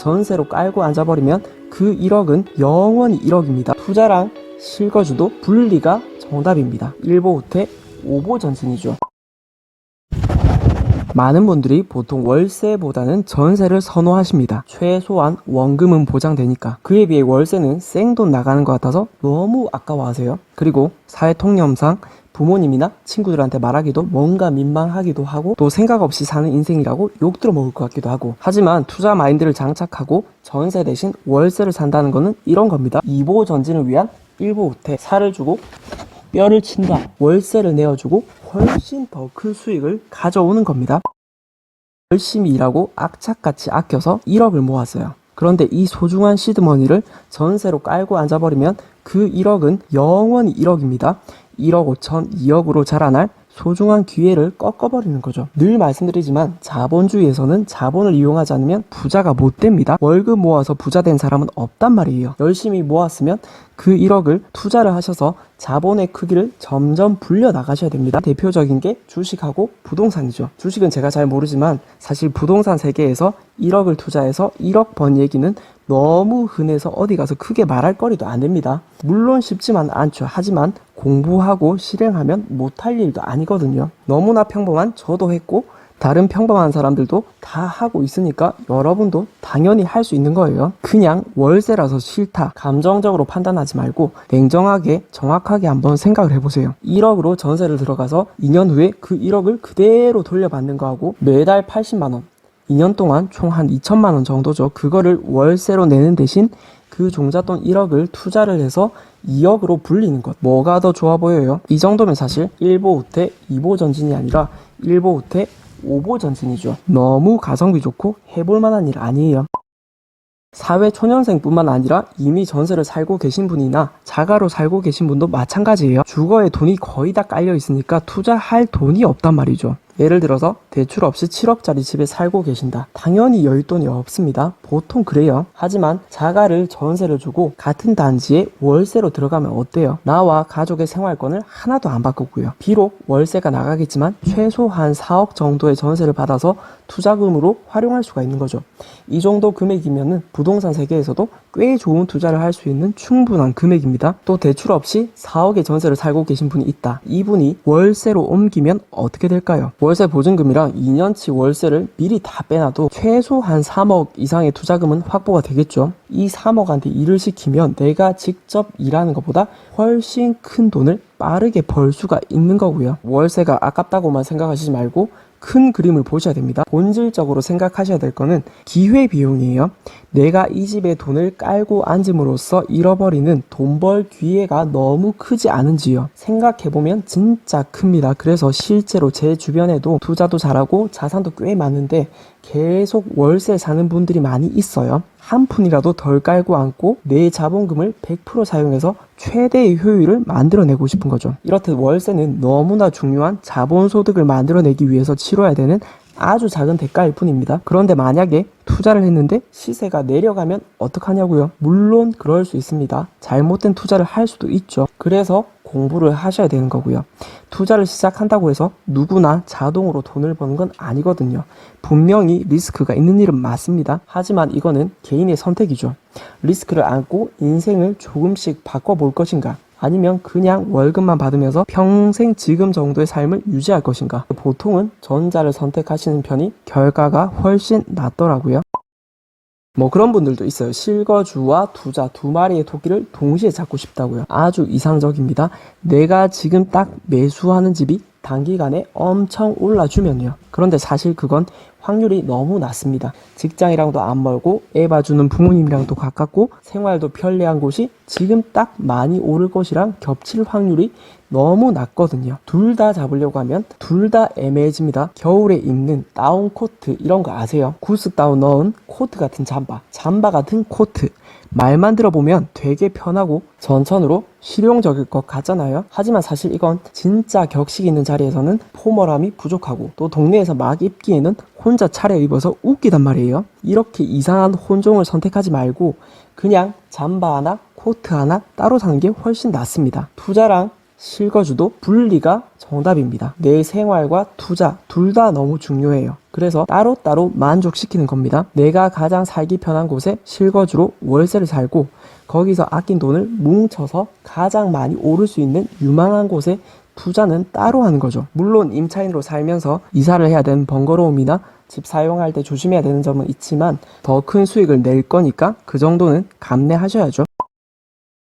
전세로 깔고 앉아버리면 그 1억은 영원히 1억입니다. 투자랑 실거주도 분리가 정답입니다. 1보 후퇴 5보 전진이죠. 많은 분들이 보통 월세보다는 전세를 선호하십니다. 최소한 원금은 보장되니까. 그에 비해 월세는 생돈 나가는 것 같아서 너무 아까워하세요. 그리고 사회 통념상 부모님이나 친구들한테 말하기도 뭔가 민망하기도 하고 또 생각 없이 사는 인생이라고 욕 들어먹을 것 같기도 하고. 하지만 투자 마인드를 장착하고 전세 대신 월세를 산다는 거는 이런 겁니다. 2보 전진을 위한 1보 후퇴. 살을 주고 뼈를 친다. 월세를 내어주고 훨씬 더 큰 수익을 가져오는 겁니다. 열심히 일하고 악착같이 아껴서 1억을 모았어요. 그런데 이 소중한 시드머니를 전세로 깔고 앉아버리면 그 1억은 영원히 1억입니다. 1억 5천, 2억으로 자라날 소중한 기회를 꺾어버리는 거죠. 늘 말씀드리지만 자본주의에서는 자본을 이용하지 않으면 부자가 못 됩니다. 월급 모아서 부자 된 사람은 없단 말이에요. 열심히 모았으면 그 1억을 투자를 하셔서 자본의 크기를 점점 불려 나가셔야 됩니다. 대표적인 게 주식하고 부동산이죠. 주식은 제가 잘 모르지만 사실 부동산 세계에서 1억을 투자해서 1억 번 얘기는 너무 흔해서 어디 가서 크게 말할 거리도 안 됩니다. 물론 쉽지만 않죠. 하지만 공부하고 실행하면 못할 일도 아니거든요. 너무나 평범한 저도 했고 다른 평범한 사람들도 다 하고 있으니까 여러분도 당연히 할 수 있는 거예요. 그냥 월세라서 싫다 감정적으로 판단하지 말고 냉정하게 정확하게 한번 생각을 해보세요. 1억으로 전세를 들어가서 2년 후에 그 1억을 그대로 돌려받는 거하고 매달 80만원 2년 동안 총 한 2천만 원 정도죠. 그거를 월세로 내는 대신 그 종잣돈 1억을 투자를 해서 2억으로 불리는 것. 뭐가 더 좋아 보여요? 이 정도면 사실 1보 후퇴 2보 전진이 아니라 1보 후퇴 5보 전진이죠. 너무 가성비 좋고 해볼 만한 일 아니에요. 사회 초년생뿐만 아니라 이미 전세를 살고 계신 분이나 자가로 살고 계신 분도 마찬가지예요. 주거에 돈이 거의 다 깔려 있으니까 투자할 돈이 없단 말이죠. 예를 들어서 대출 없이 7억짜리 집에 살고 계신다. 당연히 여윳돈이 없습니다. 보통 그래요. 하지만 자가를 전세를 주고 같은 단지에 월세로 들어가면 어때요? 나와 가족의 생활권을 하나도 안 바꾸고요. 비록 월세가 나가겠지만 최소한 4억 정도의 전세를 받아서 투자금으로 활용할 수가 있는 거죠. 이 정도 금액이면은 부동산 세계에서도 꽤 좋은 투자를 할 수 있는 충분한 금액입니다. 또 대출 없이 4억의 전세를 살고 계신 분이 있다. 이분이 월세로 옮기면 어떻게 될까요? 월세 보증금이랑 2년치 월세를 미리 다 빼놔도 최소한 3억 이상의 투자금은 확보가 되겠죠. 이 3억한테 일을 시키면 내가 직접 일하는 것보다 훨씬 큰 돈을 빠르게 벌 수가 있는 거고요. 월세가 아깝다고만 생각하시지 말고 큰 그림을 보셔야 됩니다. 본질적으로 생각하셔야 될 거는 기회비용이에요. 내가 이 집에 돈을 깔고 앉음으로써 잃어버리는 돈 벌 기회가 너무 크지 않은지요. 생각해보면 진짜 큽니다. 그래서 실제로 제 주변에도 투자도 잘하고 자산도 꽤 많은데 계속 월세 사는 분들이 많이 있어요. 한 푼이라도 덜 깔고 앉고 내 자본금을 100% 사용해서 최대의 효율을 만들어내고 싶은 거죠. 이렇듯 월세는 너무나 중요한 자본소득을 만들어내기 위해서 치러야 되는 아주 작은 대가일 뿐입니다. 그런데 만약에 투자를 했는데 시세가 내려가면 어떡하냐고요? 물론 그럴 수 있습니다. 잘못된 투자를 할 수도 있죠. 그래서 공부를 하셔야 되는 거고요. 투자를 시작한다고 해서 누구나 자동으로 돈을 버는 건 아니거든요. 분명히 리스크가 있는 일은 맞습니다. 하지만 이거는 개인의 선택이죠. 리스크를 안고 인생을 조금씩 바꿔볼 것인가? 아니면 그냥 월급만 받으면서 평생 지금 정도의 삶을 유지할 것인가? 보통은 전자를 선택하시는 편이 결과가 훨씬 낫더라고요. 뭐 그런 분들도 있어요. 실거주와 투자 두 마리의 토끼를 동시에 잡고 싶다고요. 아주 이상적입니다. 내가 지금 딱 매수하는 집이 단기간에 엄청 올라주면요. 그런데 사실 그건 확률이 너무 낮습니다. 직장이랑도 안 멀고 애 봐주는 부모님이랑도 가깝고 생활도 편리한 곳이 지금 딱 많이 오를 것이랑 겹칠 확률이 너무 낮거든요. 둘 다 잡으려고 하면 둘 다 애매해집니다. 겨울에 입는 다운코트 이런 거 아세요? 구스 다운 넣은 코트 같은 잠바 같은 코트. 말만 들어보면 되게 편하고 전천후로 실용적일 것 같잖아요. 하지만 사실 이건 진짜 격식 있는 자리에서는 포멀함이 부족하고 또 동네에서 막 입기에는 혼자 차려입어서 웃기단 말이에요. 이렇게 이상한 혼종을 선택하지 말고 그냥 잠바 하나 코트 하나 따로 사는 게 훨씬 낫습니다. 투자랑 실거주도 분리가 정답입니다. 내 생활과 투자 둘 다 너무 중요해요. 그래서 따로따로 만족시키는 겁니다. 내가 가장 살기 편한 곳에 실거주로 월세를 살고 거기서 아낀 돈을 뭉쳐서 가장 많이 오를 수 있는 유망한 곳에 투자는 따로 하는 거죠. 물론 임차인으로 살면서 이사를 해야 되는 번거로움이나 집 사용할 때 조심해야 되는 점은 있지만 더 큰 수익을 낼 거니까 그 정도는 감내하셔야죠.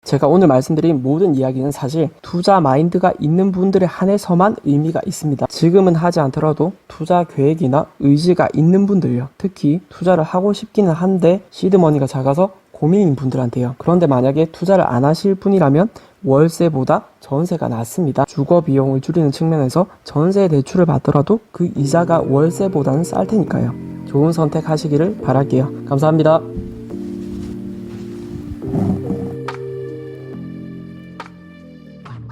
제가 오늘 말씀드린 모든 이야기는 사실 투자 마인드가 있는 분들에 한해서만 의미가 있습니다. 지금은 하지 않더라도 투자 계획이나 의지가 있는 분들요. 특히 투자를 하고 싶기는 한데 시드머니가 작아서 고민인 분들한테요. 그런데 만약에 투자를 안 하실 분이라면 월세보다 전세가 낫습니다. 주거 비용을 줄이는 측면에서 전세 대출을 받더라도 그 이자가 월세보다는 쌀 테니까요. 좋은 선택 하시기를 바랄게요. 감사합니다.